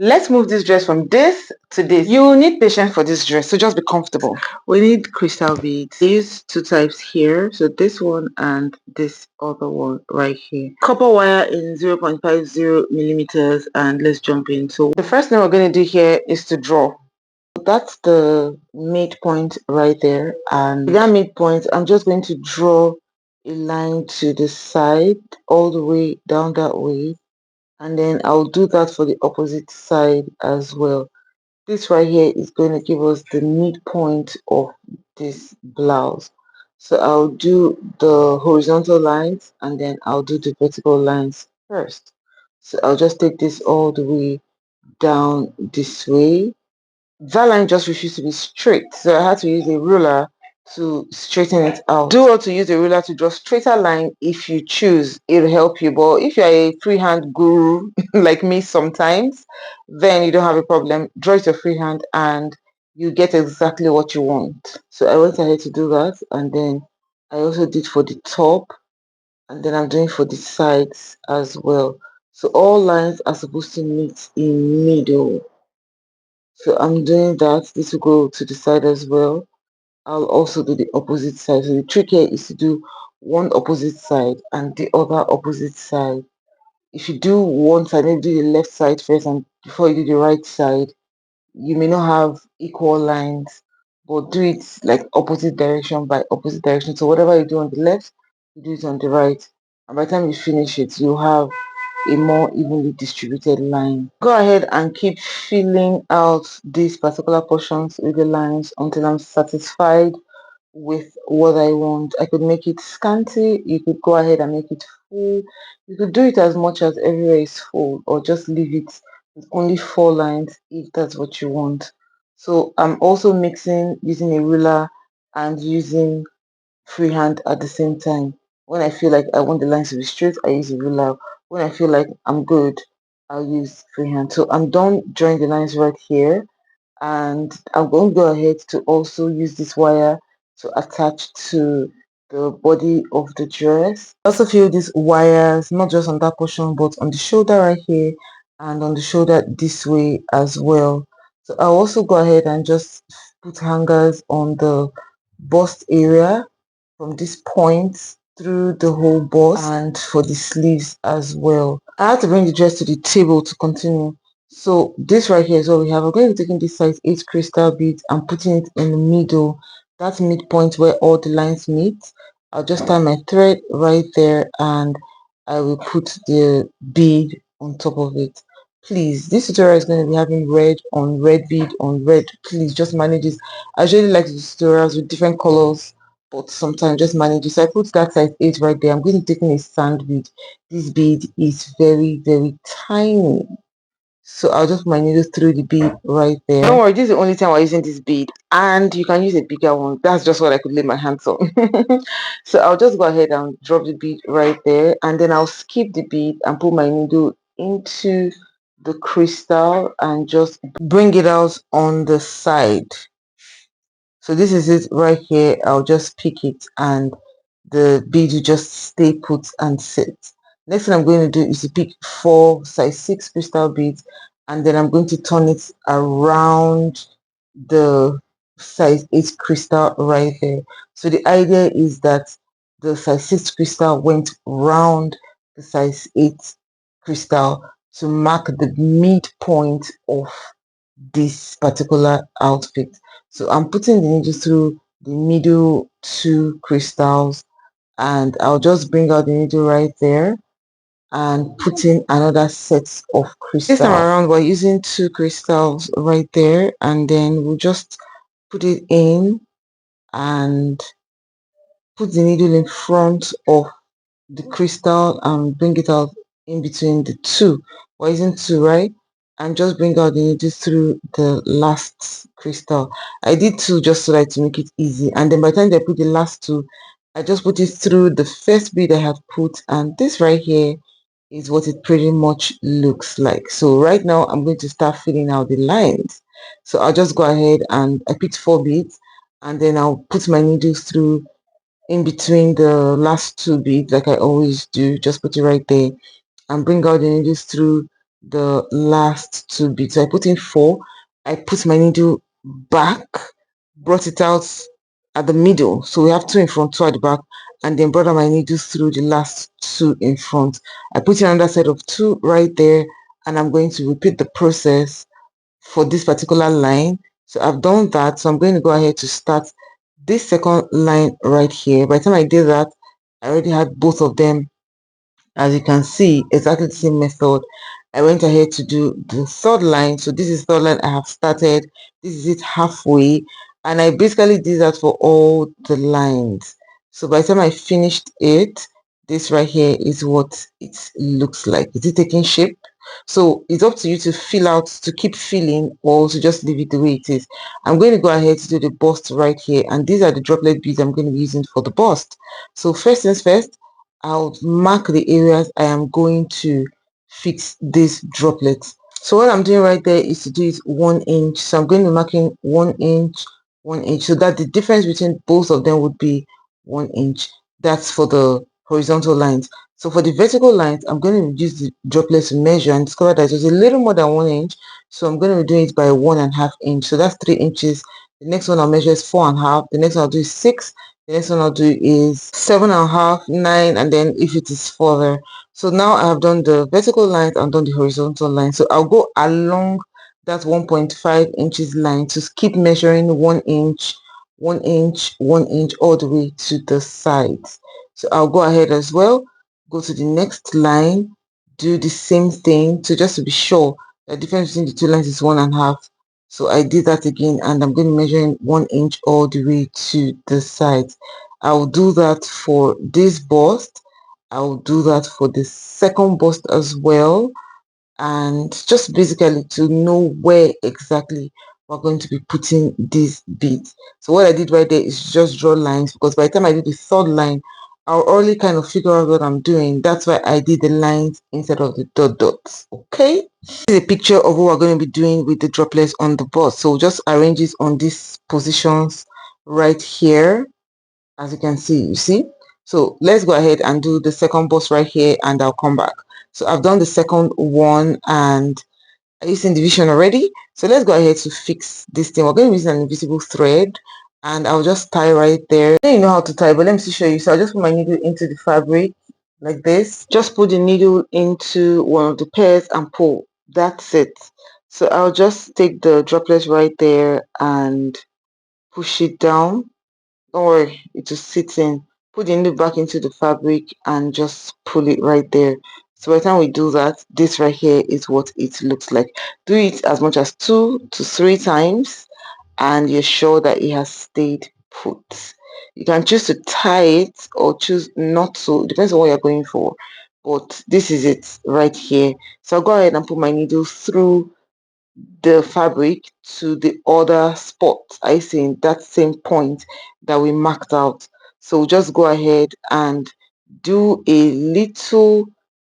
Let's move this dress from this to this. You will need patience for this dress, so just be comfortable. We need crystal beads. I use two types here, so this one and this other one right here. Copper wire in 0.50 millimeters, and let's jump in. So the first thing we're going to do here is to draw. That's the midpoint right there, and with that midpoint I'm just going to draw a line to the side all the way down that way, and then I'll do that for the opposite side as well. This right here is going to give us the midpoint of this blouse. So I'll do the horizontal lines and then I'll do the vertical lines first. So I'll just take this all the way down this way. That line just refused to be straight, so I had to use a ruler to straighten it out. Do well to use a ruler to draw straighter line if you choose. It'll help you, but if you're a freehand guru like me sometimes, then you don't have a problem. Draw it your freehand and you get exactly what you want. So I went ahead to do that, and then I also did for the top, and then I'm doing for the sides as well. So all lines are supposed to meet in middle. So I'm doing that. This will go to the side as well. I'll also do the opposite side. So the trick here is to do one opposite side and the other opposite side. If you do one side, then do the left side first, and before you do the right side, you may not have equal lines, but do it like opposite direction by opposite direction. So whatever you do on the left, you do it on the right. And by the time you finish it, you'll have a more evenly distributed line. Go ahead and keep filling out these particular portions with the lines until I'm satisfied with what I want. I could make it scanty, you could go ahead and make it full, you could do it as much as everywhere is full, or just leave it with only 4 lines if that's what you want. So I'm also mixing using a ruler and using freehand at the same time. When I feel like I want the lines to be straight, I use a ruler. When I feel like I'm good, I'll use freehand. So I'm done drawing the lines right here, and I'm going to go ahead to also use this wire to attach to the body of the dress. I also feel these wires not just on that portion but on the shoulder right here and on the shoulder this way as well. So I'll also go ahead and just put hangers on the bust area from this point through the whole bust, and for the sleeves as well. I had to bring the dress to the table to continue. So this right here is what we have. I'm going to be taking this size 8 crystal beads and putting it in the middle, that midpoint where all the lines meet. I'll just tie my thread right there, and I will put the bead on top of it. Please, this tutorial is going to be having red on red bead on red. Please just manage this. I usually like tutorials with different colors, but sometimes just manage it. So I put that size 8 right there. I'm going to be taking a sand bead. This bead is very tiny, so I'll just put my needle through the bead right there. Don't worry, this is the only time we're using this bead, and you can use a bigger one. That's just what I could lay my hands on. So I'll just go ahead and drop the bead right there, and then I'll skip the bead and put my needle into the crystal and just bring it out on the side. So this is it right here. I'll just pick it and the bead will just stay put and sit. Next thing I'm going to do is to pick 4 size 6 crystal beads, and then I'm going to turn it around the size 8 crystal right there. So the idea is that the size 6 crystal went round the size 8 crystal to mark the midpoint of this particular outfit. So I'm putting the needle through the middle 2 crystals, and I'll just bring out the needle right there and put in another set of crystals. This time around we're using 2 crystals right there, and then we'll just put it in and put the needle in front of the crystal and bring it out in between the 2. We're using 2, right? And just bring out the needle through the last crystal. I did 2 just so that to make it easy, and then by the time I put the last 2, I just put it through the first bead I had put, and this right here is what it pretty much looks like. So right now I'm going to start filling out the lines. So I'll just go ahead and I picked 4 beads, and then I'll put my needle through in between the last 2 beads like I always do. Just put it right there and bring out the needles through the last 2 beads. So I put in 4. I put my needle back, brought it out at the middle, so we have 2 in front, 2 at the back, and then brought out my needle through the last 2 in front. I put in another set of 2 right there, and I'm going to repeat the process for this particular line. So I've done that, so I'm going to go ahead to start this second line right here. By the time I did that, I already had both of them. As you can see, exactly the same method. I went ahead to do the third line. So this is third line I have started. This is it halfway, and I basically did that for all the lines. So by the time I finished it, this right here is what it looks like. Is it taking shape? So it's up to you to fill out, to keep filling, or to just leave it the way it is. I'm going to go ahead to do the bust right here, and these are the droplet beads I'm going to be using for the bust. So first things first, I'll mark the areas I am going to fix this droplet. So what I'm doing right there is to do it 1 inch. So I'm going to be marking 1 inch, 1 inch, so that the difference between both of them would be 1 inch. That's for the horizontal lines. So for the vertical lines, I'm going to use the droplet to measure and discover that it was a little more than 1 inch. So I'm going to be doing it by 1.5 inch. So that's 3 inches. The next one I'll measure is 4.5. The next one I'll do is 6. The next one I'll do is 7.5, 9, and then if it is further. So now I have done the vertical lines and done the horizontal line. So I'll go along that 1.5 inches line to keep measuring 1 inch, 1 inch, 1 inch all the way to the sides. So I'll go ahead as well, go to the next line, do the same thing. So just to be sure, the difference between the two lines is 1.5. So I did that again, and I'm going to measure in 1 inch all the way to the sides. I'll do that for this bust. I'll do that for the second bust as well, and just basically to know where exactly we're going to be putting these beads. So what I did right there is just draw lines, because by the time I did the third line, I'll already kind of figure out what I'm doing. That's why I did the lines instead of the dots. Okay, this is a picture of what we're going to be doing with the droplets on the bust. So just arrange it on these positions right here, as you can see. You see, so let's go ahead and do the second bust right here, and I'll come back. So I've done the second one, and I used in division already. So let's go ahead to fix this thing. We're going to use an invisible thread, and I'll just tie right there. I don't know how to tie, but let me show you. So I'll just put my needle into the fabric like this. Just put the needle into one of the pairs and pull. That's it. So I'll just take the droplets right there and push it down. Don't worry, it will sit in. Put the needle back into the fabric and just pull it right there. So by the time we do that, this right here is what it looks like. Do it as much as 2 to 3 times, and you're sure that it has stayed put. You can choose to tie it or choose not to. It depends on what you're going for. But this is it right here. So I'll go ahead and put my needle through the fabric to the other spot. I see in that same point that we marked out. So just go ahead and do a little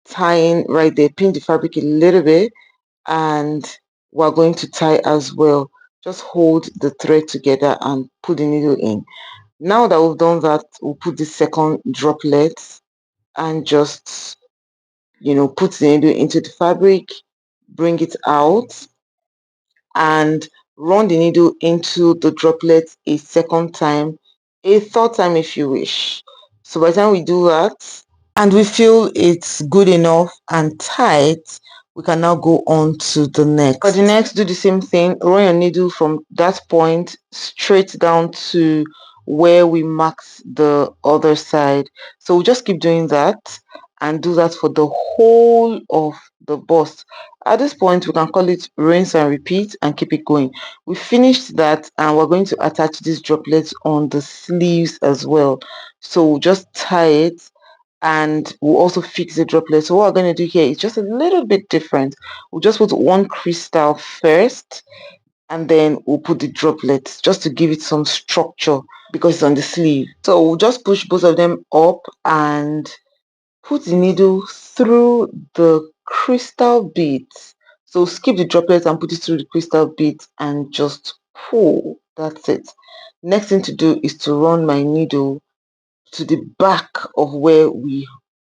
tying right there, pin the fabric a little bit, and we're going to tie as well. Just hold the thread together and put the needle in. Now that we've done that, we'll put the second droplet and just, put the needle into the fabric, bring it out, and run the needle into the droplet a second time, a third time if you wish. So by the time we do that and we feel it's good enough and tight, we can now go on to the next. For the next, do the same thing. Run your needle from that point straight down to where we marked the other side. So we'll just keep doing that and do that for the whole of the bust. At this point, we can call it rinse and repeat and keep it going. We finished that, and we're going to attach these droplets on the sleeves as well. So we'll just tie it, and we'll also fix the droplets. So what we're going to do here is just a little bit different. We'll just put one crystal first, and then we'll put the droplets just to give it some structure because it's on the sleeve. So we'll just push both of them up and put the needle through the crystal beads. So skip the droplets and put it through the crystal beads and just pull. That's it. Next thing to do is to run my needle to the back of where we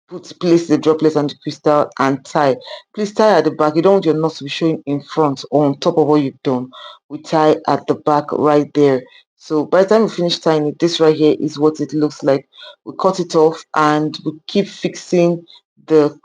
place the droplets and the crystal and tie. Please tie at the back. You don't want your knots to be showing in front or on top of what you've done. We tie at the back right there. So by the time we finish tying it, this right here is what it looks like. We cut it off and we keep fixing the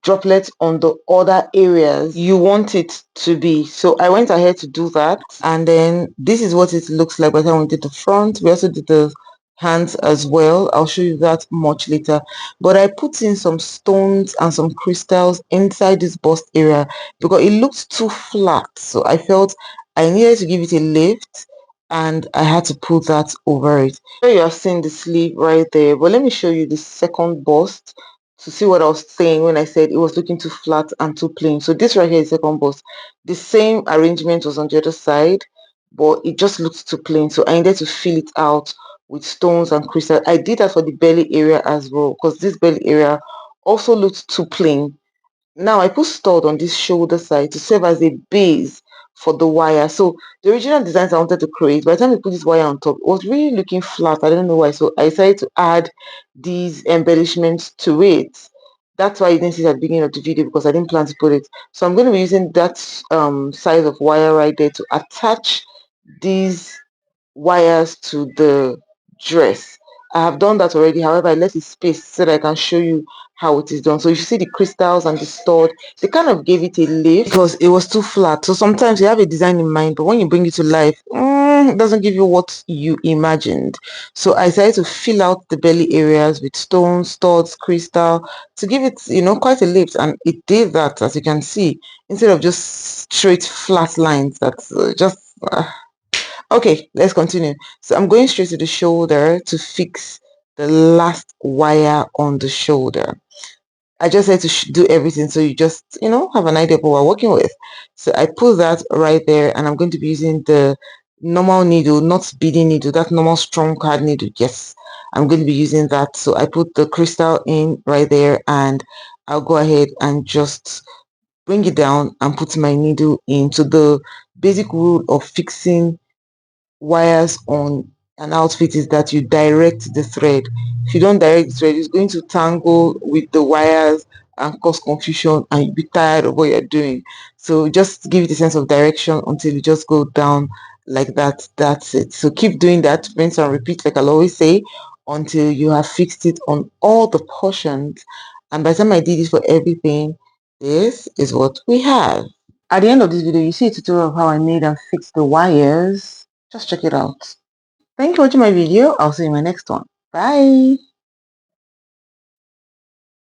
droplets on the other areas you want it to be. So I went ahead to do that, and then this is what it looks like by the time we did the front. We also did the hands as well. I'll show you that much later, but I put in some stones and some crystals inside this bust area because it looked too flat, so I felt I needed to give it a lift and I had to put that over it. So you are seeing the sleeve right there, but let me show you the second bust to see what I was saying when I said it was looking too flat and too plain. So this right here is second bust. The same arrangement was on the other side, but it just looked too plain, so I needed to fill it out with stones and crystal. I did that for the belly area as well because this belly area also looked too plain. Now I put stud on this shoulder side to serve as a base for the wire. So the original designs I wanted to create, by the time I put this wire on top, it was really looking flat. I don't know why. So I decided to add these embellishments to it. That's why you didn't see it at the beginning of the video, because I didn't plan to put it. So I'm going to be using that size of wire right there to attach these wires to the dress. I have done that already. However, I left it space so that I can show you how it is done. So you see the crystals and the stud, they kind of gave it a lift because it was too flat. So sometimes you have a design in mind, but when you bring it to life, it doesn't give you what you imagined. So I decided to fill out the belly areas with stones, studs, crystal to give it, quite a lift, and it did that, as you can see, instead of just straight flat lines. That's just Okay, let's continue. So I'm going straight to the shoulder to fix the last wire on the shoulder. I just had to do everything so you just, have an idea of what we're working with. So I put that right there, and I'm going to be using the normal needle, not beading needle, that normal strong card needle. Yes, I'm going to be using that. So I put the crystal in right there, and I'll go ahead and just bring it down and put my needle in. So the basic rule of fixing wires on an outfit is that you direct the thread. If you don't direct the thread, it's going to tangle with the wires and cause confusion, and you'll be tired of what you're doing. So just give it a sense of direction until you just go down like that. That's it. So keep doing that, rinse and repeat, like I'll always say, until you have fixed it on all the portions. And by the time I did it for everything, this is what we have. At the end of this video, you see a tutorial of how I made and fixed the wires. Just check it out. Thank you for watching my video. I'll see you in my next one. Bye.